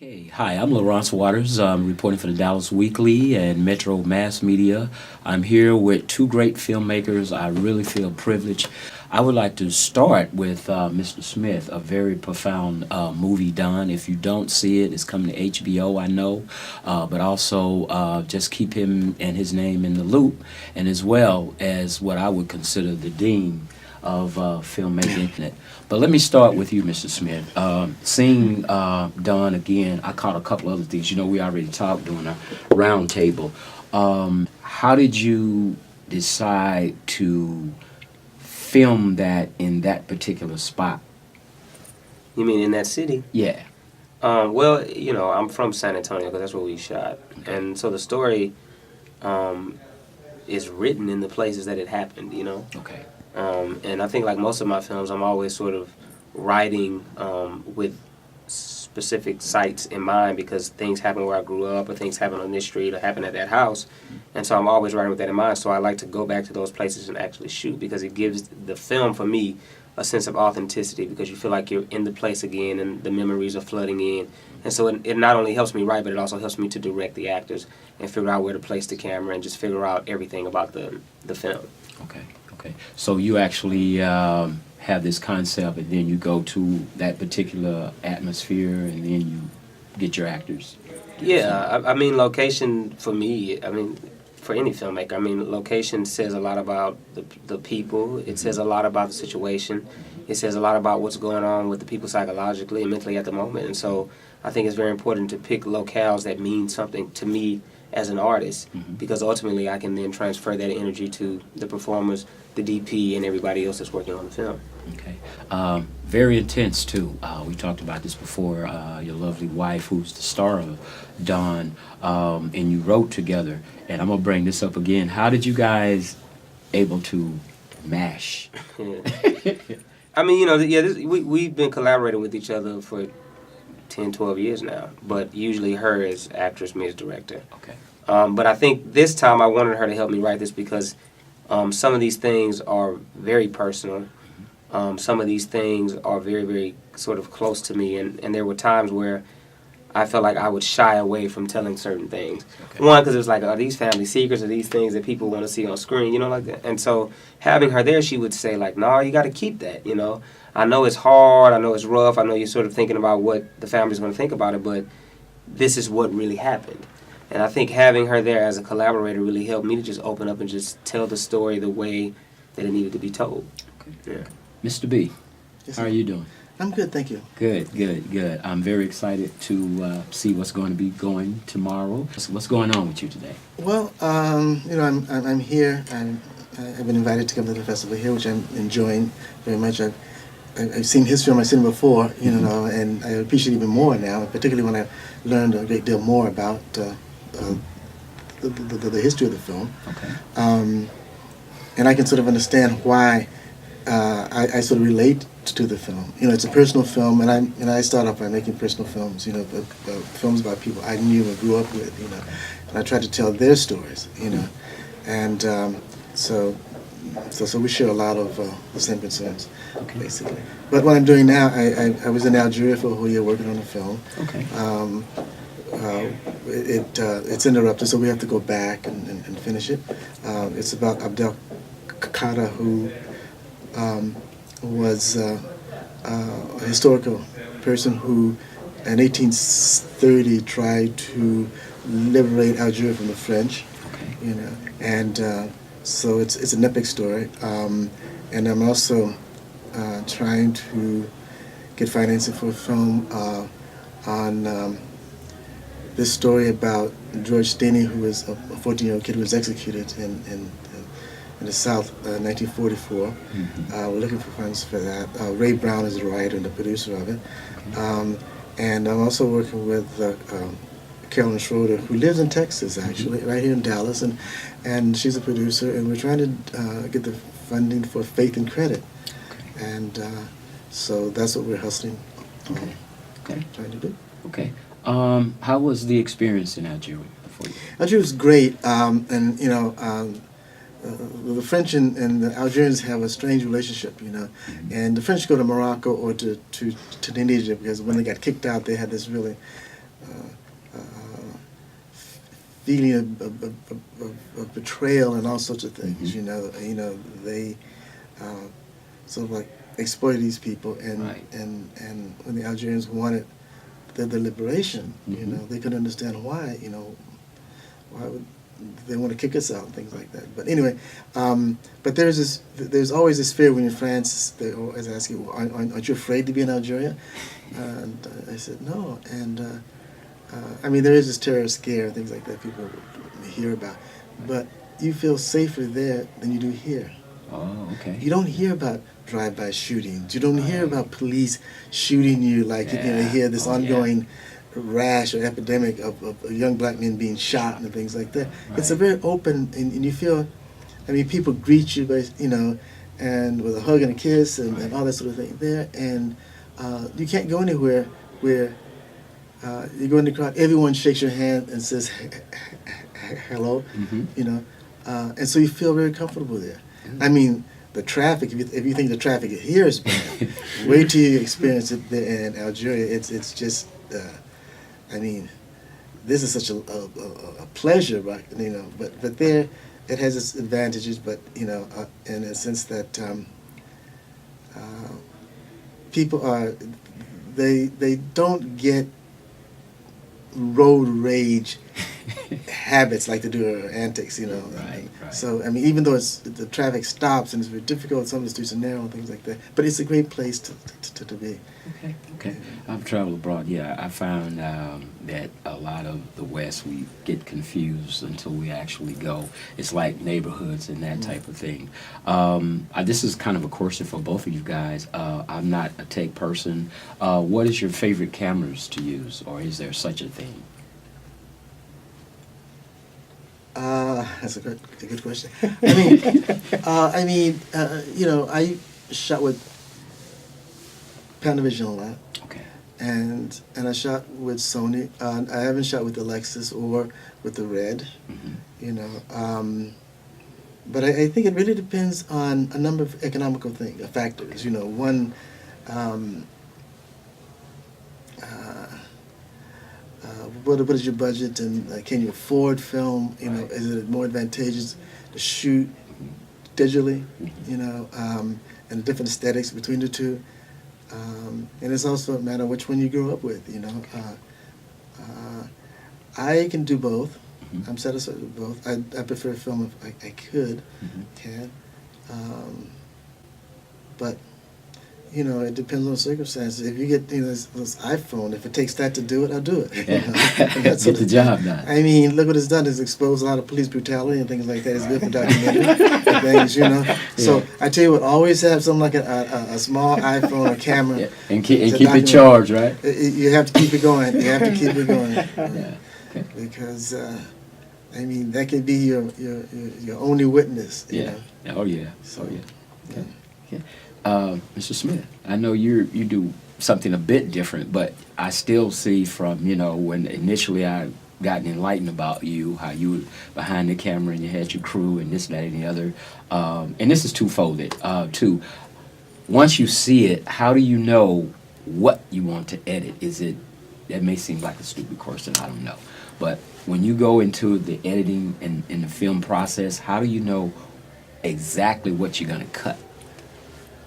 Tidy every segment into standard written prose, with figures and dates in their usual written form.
Hey, hi, I'm Laurance Waters. I'm reporting for the Dallas Weekly and Metro Mass Media. I'm here with two great filmmakers. I really feel privileged. I would like to start with Mr. Smith, a very profound movie done. If you don't see it, it's coming to HBO, I know, but also just keep him and his name in the loop, and as well as what I would consider the dean of filmmaking. But let me start with you, Mr. Smith. Seeing Don again, I caught a couple other things. You know, we already talked during a round table. How did you decide to film that in that particular spot? You mean in that city? Yeah. Well, I'm from San Antonio because that's where we shot, and so the story is written in the places that it happened. Okay. And I think like most of my films, I'm always sort of writing with specific sites in mind because things happen where I grew up or things happen on this street or happen at that house. And so I'm always writing with that in mind. So I like to go back to those places and actually shoot because it gives the film, for me, a sense of authenticity because you feel like you're in the place again and the memories are flooding in. And so it not only helps me write, but it also helps me to direct the actors and figure out where to place the camera and just figure out everything about the film. Okay. Okay. So you actually have this concept, and then you go to that particular atmosphere, and then you get your actors. Yeah, I mean, location for me, I mean, for any filmmaker, I mean, location says a lot about the people. It says a lot about the situation. It says a lot about what's going on with the people psychologically and mentally at the moment. And so I think it's very important to pick locales that mean something to me as an artist because ultimately I can then transfer that energy to the performers, the DP, and everybody else that's working on the film. Okay. Very intense, too. We talked about this before. Your lovely wife, who's the star of Dawn, and you wrote together. And I'm going to bring this up again. How did you guys able to mash? I mean, we've been collaborating with each other for 10, 12 years now, but usually her as actress, me as director. Okay. But I think this time I wanted her to help me write this because some of these things are very personal. Some of these things are very, very sort of close to me, and there were times where I felt like I would shy away from telling certain things. Okay. One, because it was like, are these family secrets? Are these things that people want to see on screen? Like that. And so having her there, she would say like, no, you got to keep that, I know it's hard, I know it's rough, I know you're sort of thinking about what the family's going to think about it, but this is what really happened. And I think having her there as a collaborator really helped me to just open up and just tell the story the way that it needed to be told. Okay. Yeah. Mr. B, Yes, how are you doing? I'm good, thank you. Good, good, good. I'm very excited to see what's going to be going tomorrow. What's going on with you today? Well, I'm here, and I've been invited to come to the festival here, which I'm enjoying very much. I've seen his film, I've seen it before, and I appreciate it even more now, particularly when I learned a great deal more about the history of the film. Okay. And I can sort of understand why I sort of relate to the film. It's a personal film, and I start off by making personal films. Films about people I knew and grew up with. And I try to tell their stories. And so we share a lot of the same concerns, basically. But what I'm doing now, I was in Algeria for a whole year working on a film. Okay. It's interrupted, so we have to go back and finish it. It's about Abdel Kakata, who was a historical person who, in 1830, tried to liberate Algeria from the French. Okay. And so it's an epic story. And I'm also trying to get financing for a film on this story about George Staney, who was a 14-year-old kid who was executed in the South, 1944. We're looking for funds for that. Ray Brown is the writer and the producer of it. And I'm also working with Carolyn Schroeder, who lives in Texas, actually, right here in Dallas, and she's a producer, and we're trying to get the funding for Faith and Credit. And so that's what we're hustling trying to do. Okay. How was the experience in Algeria for you? Algeria was great, the French and the Algerians have a strange relationship, and the French go to Morocco or to Tunisia because when they got kicked out, they had this really feeling of betrayal and all sorts of things. Mm-hmm. They sort of like exploited these people, and Right. and when the Algerians wanted their liberation, Mm-hmm. they couldn't understand why. Why would they want to kick us out and things like that? But anyway, but there's always this fear when you're in France. They always ask you, aren't you afraid to be in Algeria? And I said no. And I mean, there is this terror scare and things like that people hear about, but you feel safer there than you do here. Oh, okay. You don't hear about drive-by shootings. You don't hear about police shooting you like you hear this ongoing rash or epidemic of young black men being shot and things like that. Right. It's a very open, and you feel, I mean, people greet you by, and with a hug and a kiss and all that sort of thing there, and you can't go anywhere where you go in the crowd, everyone shakes your hand and says hello, Mm-hmm. And so you feel very comfortable there. I mean, the traffic, if you think the traffic here is bad, wait till you experience it there in Algeria. It's just, I mean, this is such a pleasure, but there it has its advantages, but, in a sense that people they don't get road rage habits like they do, or antics, Right. So I mean, even though the traffic stops and it's very difficult, some of the streets are narrow and things like that, but it's a great place to be. Okay. I've traveled abroad. Yeah, I found that a lot of the West, we get confused until we actually go. It's like neighborhoods and that type of thing. This is kind of a question for both of you guys. I'm not a tech person. What is your favorite cameras to use, or is there such a thing? That's a good question. I mean, I shot with Panavision a lot. Okay. And I shot with Sony. I haven't shot with the Lexus or with the Red, Mm-hmm. But I think it really depends on a number of economical factors. One, what is your budget, and can you afford film? Right. Is it more advantageous to shoot digitally? And the different aesthetics between the two. And it's also a matter of which one you grew up with, I can do both. Mhm. I'm satisfied with both. I prefer film if I could, Mhm. can. But, it depends on the circumstances. If you get, this iPhone, if it takes that to do it, I'll do it. Get the job done. I mean, look what it's done. It's exposed a lot of police brutality and things like that. It's good for documentary things, So I tell you what, always have something like a small iPhone or camera. Yeah. And keep it document. charged, right? You have to keep it going. You have to keep it going. Yeah. Okay. Because, I mean, that could be your only witness. Yeah. Oh yeah. So, Oh yeah. Okay. Mr. Smith, I know you do something a bit different, but I still see from, when initially I gotten enlightened about you, how you were behind the camera and you had your crew and this, that, and the other. And this is twofolded. Too, once you see it, how do you know what you want to edit? That may seem like a stupid question, I don't know. But when you go into the editing and in the film process, how do you know exactly what you're going to cut?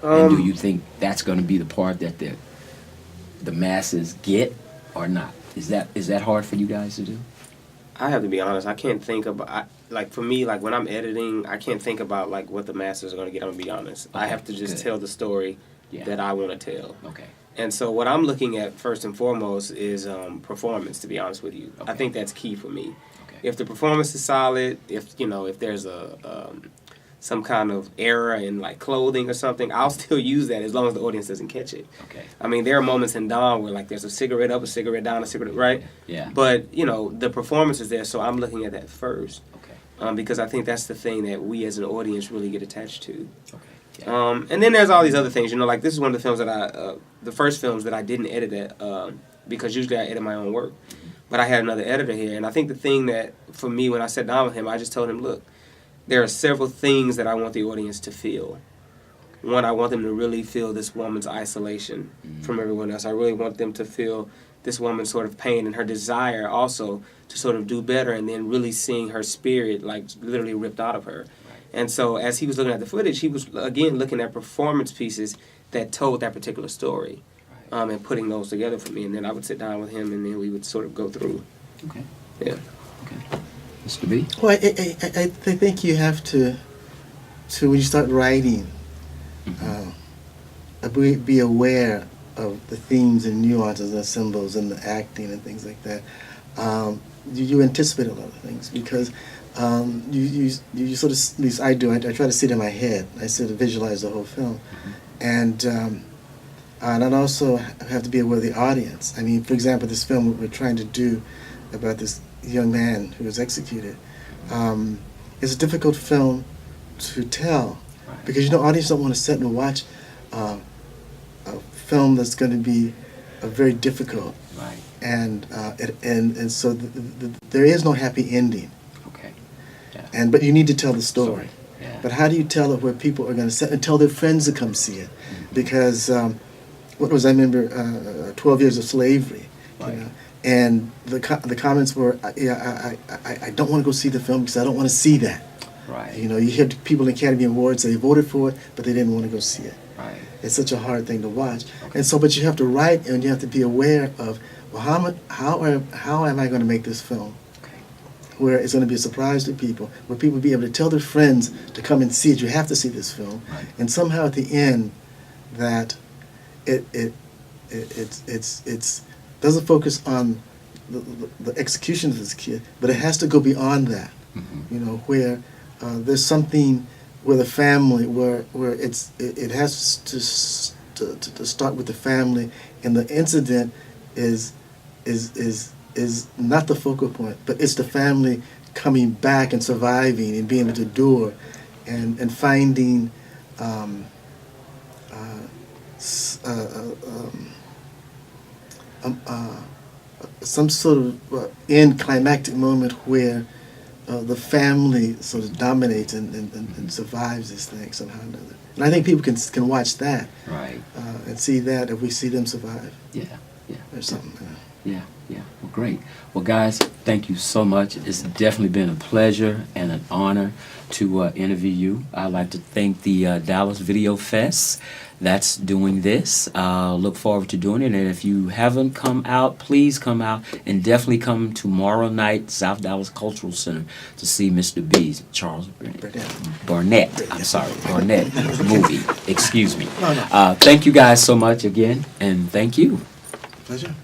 And do you think that's going to be the part that the masses get or not? Is that hard for you guys to do? I have to be honest. I can't think about for me, like when I'm editing, I can't think about like what the masses are going to get. I'm gonna be honest. Okay, I have to just good. tell the story Yeah. that I want to tell. Okay. And so what I'm looking at first and foremost is performance. To be honest with you, Okay. I think that's key for me. Okay. If the performance is solid, if there's some kind of error in like clothing or something, I'll still use that as long as the audience doesn't catch it. Okay. I mean, there are moments in Dawn where like there's a cigarette up, a cigarette down, a cigarette right. Yeah. But the performance is there, so I'm looking at that first. Okay. Because I think that's the thing that we as an audience really get attached to. Okay. Yeah. And then there's all these other things, like this is one of the films that the first films that I didn't edit because usually I edit my own work. But I had another editor here, and I think the thing that, for me, when I sat down with him, I just told him, look, there are several things that I want the audience to feel. One, I want them to really feel this woman's isolation from everyone else. I really want them to feel this woman's sort of pain and her desire also to sort of do better, and then really seeing her spirit like literally ripped out of her. And so as he was looking at the footage, he was again looking at performance pieces that told that particular story, and putting those together for me. And then I would sit down with him, and then we would sort of go through. Okay. Yeah. Okay. Mr. B? Well, I think you have to when you start writing, be aware of the themes and nuances and symbols and the acting and things like that. You anticipate a lot of things because you sort of, at least I do, I try to see it in my head. I sort of visualize the whole film. And I also have to be aware of the audience. I mean, for example, this film we're trying to do about this young man who was executed. It's a difficult film to tell because, audience don't want to sit and watch a film that's going to be very difficult. Right. And so there is no happy ending. Okay. Yeah. But you need to tell the story. Yeah. But how do you tell it where people are going to sit and tell their friends to come see it? Because I remember 12 Years of Slavery. Right. And the comments were, I don't want to go see the film because I don't want to see that. Right. You hear people in Academy Awards say they voted for it, but they didn't want to go see it. Right. It's such a hard thing to watch. Okay. And so, but you have to write and you have to be aware of, well, how am I going to make this film? Okay. Where it's going to be a surprise to people, where people will be able to tell their friends to come and see it. You have to see this film. Right. And somehow at the end, that it doesn't focus on the execution of this kid, but it has to go beyond that. Mm-hmm. Where there's something where the family, where it has to start with the family, and the incident is not the focal point, but it's the family coming back and surviving and being able to endure, and finding some sort of end climactic moment where the family sort of dominates and survives this thing somehow or another. And I think people can watch that, Right. And see that if we see them survive. Yeah. Yeah. Or something. Yeah. Yeah. Well, great. Well, guys, thank you so much. It's definitely been a pleasure and an honor to interview you. I'd like to thank the Dallas VideoFest that's doing this. Look forward to doing it. And if you haven't come out, please come out, and definitely come tomorrow night, South Dallas Cultural Center, to see Mr. B's, Charles Burnett. I'm sorry, Burnett movie. Excuse me. No. Thank you guys so much again, and thank you. Pleasure.